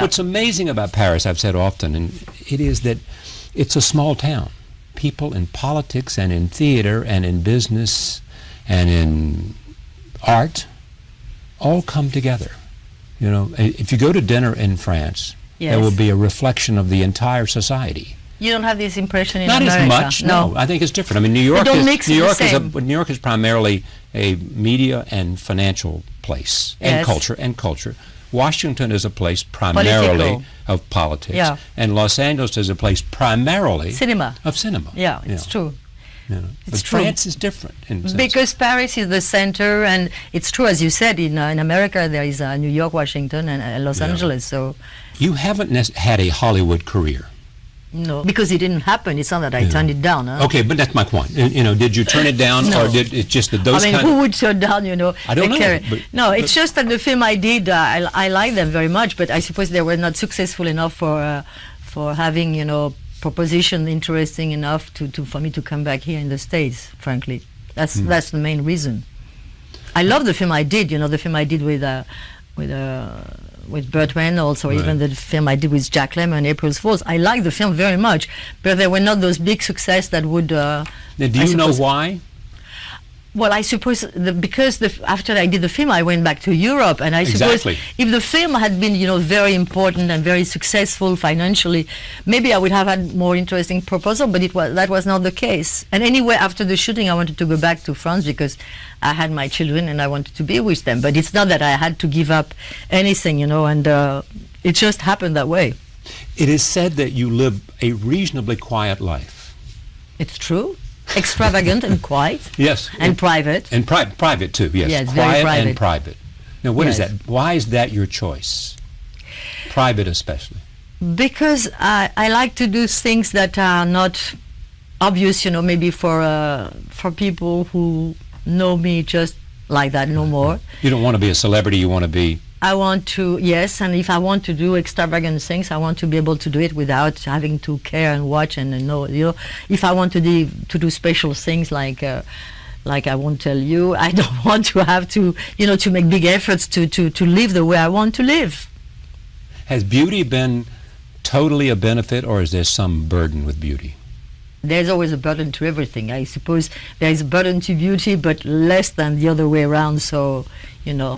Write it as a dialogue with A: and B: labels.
A: What's amazing about Paris, I've said often, and it is that it's a small town. People in politics and in theater and in business and in art all come together. You know, if you go to dinner in France,
B: Yes.
A: there will be a reflection of the entire society.
B: You don't have this impression in
A: Not
B: America?
A: as much, no. I think it's different. I mean, New York
B: don't
A: is
B: mix
A: New
B: the
A: York
B: same.
A: New York is primarily a media and financial place and
B: Yes.
A: culture. Washington is a place primarily
B: Political.
A: of politics,
B: Yeah.
A: and Los Angeles is a place primarily
B: Cinema.
A: of cinema.
B: Yeah, it's true.
A: You know.
B: It's
A: But
B: true.
A: France is different in a sense.
B: Because Paris is the center, and it's true, as you said, in America there is New York, Washington, and Los
A: Yeah.
B: Angeles. So
A: You haven't had a Hollywood career.
B: no, because it didn't happen. It's not that I turned it down. Huh?
A: Okay, but that's my point. You know, did you turn it down,
B: No.
A: or did it just that those
B: I mean,
A: kind
B: who
A: of...
B: would turn down,
A: I don't
B: the
A: know,
B: career?
A: but-
B: It's just that the film I did, I like them very much, but I suppose they were not successful enough for having, proposition interesting enough for me to come back here in the States, frankly. That's the main reason. I love the film I did, the film I did with Burt Reynolds, or even the film I did with Jack Lemmon, April's Fools. I like the film very much, but they were not those big success that would...
A: Now, do you know why?
B: Well, I suppose because after I did the film, I went back to Europe, and I suppose
A: Exactly.
B: if the film had been, very important and very successful financially, maybe I would have had more interesting proposal. But that was not the case. And anyway, after the shooting, I wanted to go back to France because I had my children and I wanted to be with them. But it's not that I had to give up anything, and it just happened that way.
A: It is said that you live a reasonably quiet life.
B: It's true. Extravagant and quiet.
A: Yes.
B: And private.
A: And private too, yes.
B: Yes, very
A: quiet
B: private.
A: and private. Now, what is
B: Yes.
A: that? Why is that your choice? Private especially.
B: Because I like to do things that are not obvious, maybe for people who know me just like that, no more.
A: You don't want to be a celebrity, you want to be...
B: I want to, yes, and if I want to do extravagant things, I want to be able to do it without having to care and watch and know, if I want to do special things like I won't tell you, I don't want to have to, to make big efforts to live the way I want to live.
A: Has beauty been totally a benefit, or is there some burden with beauty?
B: There's always a burden to everything. I suppose there is a burden to beauty, but less than the other way around, so,